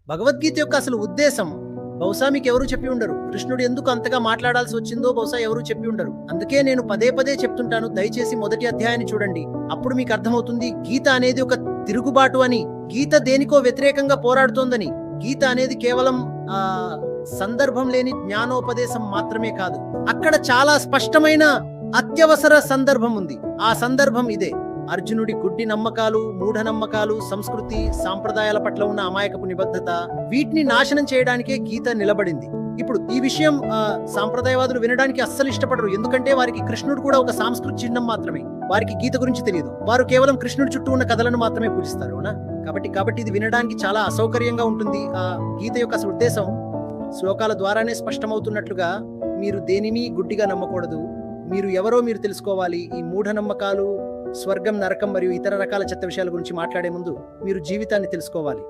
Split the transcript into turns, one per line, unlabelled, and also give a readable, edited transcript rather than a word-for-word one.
భగవద్గీత యొక్క అసలు ఉద్దేశం బహుశా మీకు ఎవరు చెప్పి ఉండరు. కృష్ణుడు ఎందుకు అంతగా మాట్లాడాల్సి వచ్చిందో బహుశా ఎవరు చెప్పి ఉండరు. అందుకే నేను పదే పదే చెప్తుంటాను, దయచేసి మొదటి అధ్యాయాన్ని చూడండి. అప్పుడు మీకు అర్థమవుతుంది గీత అనేది ఒక తిరుగుబాటు అని, గీత దేనికో వ్యతిరేకంగా పోరాడుతోందని. గీత అనేది కేవలం సందర్భం లేని జ్ఞానోపదేశం మాత్రమే కాదు. అక్కడ చాలా స్పష్టమైన అత్యవసర సందర్భం ఉంది. ఆ సందర్భం ఇదే: అర్జునుడి గుడ్డి నమ్మకాలు, మూఢనమ్మకాలు, సంస్కృతి, సాంప్రదాయాల పట్ల ఉన్న అమాయకపు నిబద్ధత, వీటిని నాశనం చేయడానికే గీత నిలబడింది. ఇప్పుడు ఈ విషయం సాంప్రదాయవాదులు వినడానికి అస్సలు ఇష్టపడరు. ఎందుకంటే వారికి కృష్ణుడు కూడా ఒక సాంస్కృతిక చిహ్నం మాత్రమే. వారికి గీత గురించి తెలియదు. వారు కేవలం కృష్ణుడి చుట్టూ ఉన్న కథలను మాత్రమే పూజిస్తారు. అవునా? కాబట్టి ఇది వినడానికి చాలా అసౌకర్యంగా ఉంటుంది. గీత యొక్క అసలు ఉద్దేశం శ్లోకాల ద్వారానే స్పష్టమవుతున్నట్లుగా మీరు దేనిని గుడ్డిగా నమ్మకూడదు. మీరు ఎవరో మీరు తెలుసుకోవాలి. ఈ మూఢనమ్మకాలు, స్వర్గం, నరకం మరియు ఇతర రకాల చెత్త విషయాల గురించి మాట్లాడే ముందు మీరు జీవితాన్ని తెలుసుకోవాలి.